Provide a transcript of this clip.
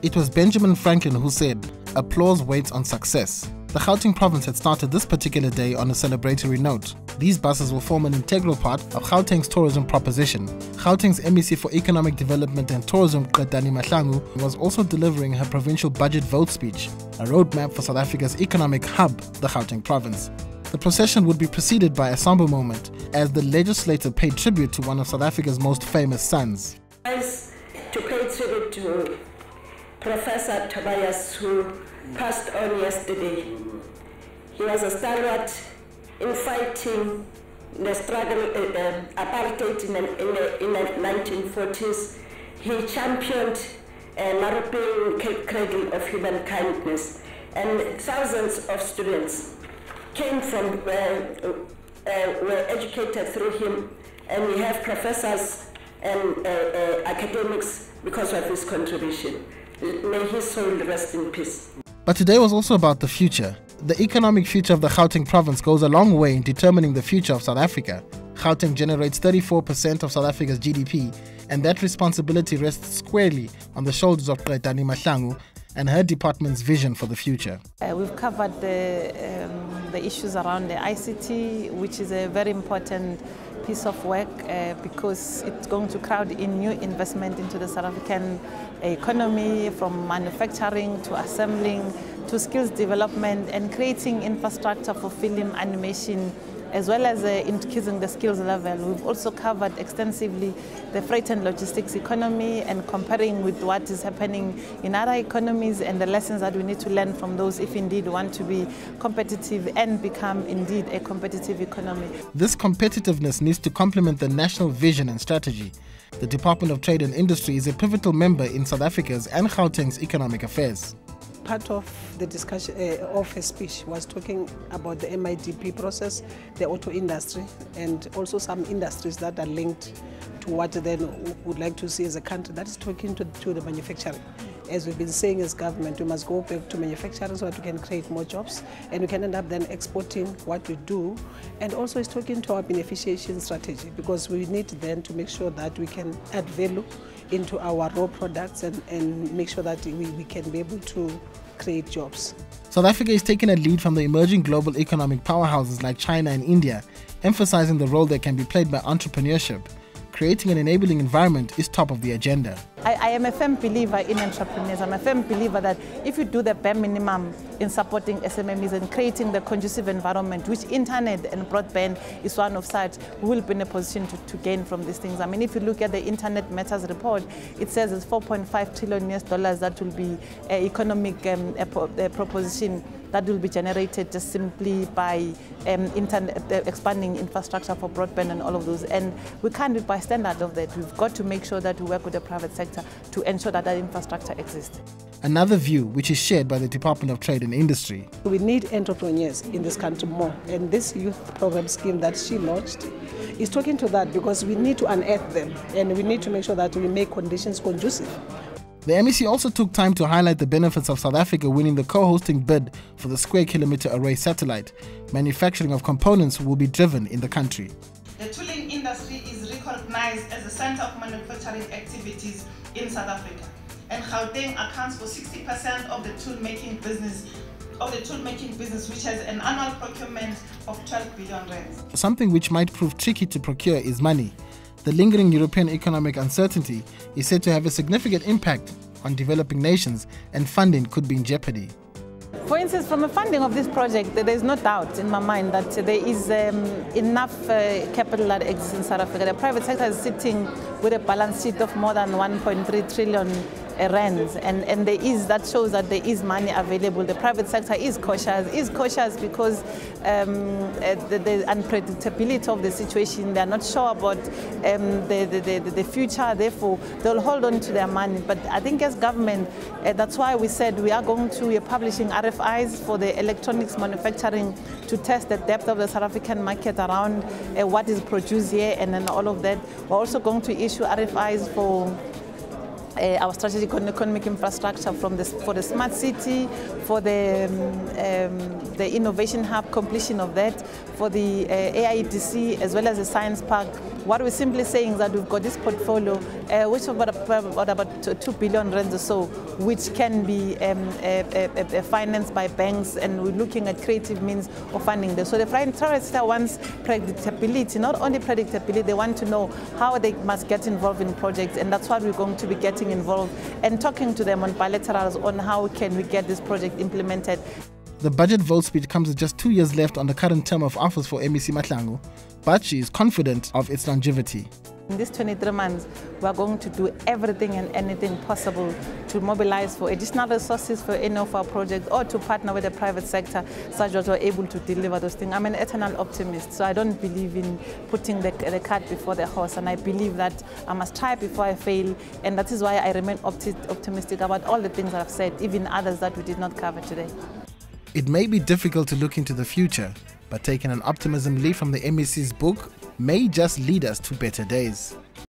It was Benjamin Franklin who said, "Applause waits on success." The Gauteng Province had started this particular day on a celebratory note. These buses will form an integral part of Gauteng's tourism proposition. Gauteng's MEC for Economic Development and Tourism, Qedani Mahlangu, was also delivering her provincial budget vote speech, a roadmap for South Africa's economic hub, the Gauteng Province. The procession would be preceded by a somber moment as the legislature paid tribute to one of South Africa's most famous sons. To pay tribute to Professor Tobias, who passed on yesterday. He was a stalwart in fighting the struggle, apartheid in the 1940s. He championed a European cradle of human kindness, and thousands of students came from, were educated through him, and we have professors and academics because of his contribution. May his soul rest in peace. But today was also about the future. The economic future of the Gauteng Province goes a long way in determining the future of South Africa. Gauteng generates 34% of South Africa's GDP, and that responsibility rests squarely on the shoulders of Qedani Mahlangu and her department's vision for the future. We've covered the issues around the ICT, which is a very important piece of work because it's going to crowd in new investment into the South African economy, from manufacturing to assembling to skills development and creating infrastructure for film, animation, as well as increasing the skills level. We've also covered extensively the freight and logistics economy and comparing with what is happening in other economies and the lessons that we need to learn from those if indeed want to be competitive and become indeed a competitive economy. This competitiveness needs to complement the national vision and strategy. The Department of Trade and Industry is a pivotal member in South Africa's and Gauteng's economic affairs. Part of the discussion of her speech was talking about the MIDP process, the auto industry, and also some industries that are linked to what they would like to see as a country. That is talking to the manufacturing. As we've been saying as government, we must go back to manufacturing so that we can create more jobs and we can end up then exporting what we do. And also it's talking to our beneficiation strategy, because we need then to make sure that we can add value into our raw products and make sure that we can be able to create jobs. South Africa is taking a lead from the emerging global economic powerhouses like China and India, emphasizing the role that can be played by entrepreneurship. Creating an enabling environment is top of the agenda. I am a firm believer in entrepreneurs. I'm a firm believer that if you do the bare minimum in supporting SMMEs and creating the conducive environment, which internet and broadband is one of such, we will be in a position to gain from these things. I mean, if you look at the Internet Matters report, it says it's $4.5 trillion that will be an economic proposition that will be generated just simply by expanding infrastructure for broadband and all of those. And we can't be bystander of that. We've got to make sure that we work with the private sector to ensure that that infrastructure exists. Another view which is shared by the Department of Trade and Industry. We need entrepreneurs in this country more, and this youth program scheme that she launched is talking to that, because we need to unearth them and we need to make sure that we make conditions conducive. The MEC also took time to highlight the benefits of South Africa winning the co-hosting bid for the Square Kilometre Array satellite. Manufacturing of components will be driven in the country. The tooling industry is recognized as a center of manufacturing activities in South Africa, and Gauteng accounts for 60% of the tool making business, which has an annual procurement of 12 billion rands. Something which might prove tricky to procure is money. The lingering European economic uncertainty is said to have a significant impact on developing nations, and funding could be in jeopardy. For instance, from the funding of this project, there is no doubt in my mind that there is enough capital that exists in South Africa. The private sector is sitting with a balance sheet of more than 1.3 trillion rands, and that shows that there is money available. The private sector is cautious because the unpredictability of the situation. They are not sure about the future, therefore they'll hold on to their money. But I think as government, that's why we said we are publishing RFIs for the electronics manufacturing to test the depth of the South African market around what is produced here and then all of that. We're also going to issue RFIs for our strategic economic infrastructure for the smart city, for the innovation hub, completion of that, for the AIDC, as well as the science park, What we're simply saying is that we've got this portfolio, which is about 2 billion rands or so, which can be financed by banks, and we're looking at creative means of funding this. So the private sector wants predictability, not only predictability, they want to know how they must get involved in projects, and that's why we're going to be getting involved and talking to them on bilaterals on how can we get this project implemented. The budget vote speech comes with just 2 years left on the current term of office for MEC Mahlangu, but she is confident of its longevity. In these 23 months, we are going to do everything and anything possible to mobilize for additional resources for any of our projects, or to partner with the private sector such that we're able to deliver those things. I'm an eternal optimist, so I don't believe in putting the cart before the horse, and I believe that I must try before I fail, and that is why I remain optimistic about all the things I've said, even others that we did not cover today. It may be difficult to look into the future, but taking an optimism leaf from the MEC's book may just lead us to better days.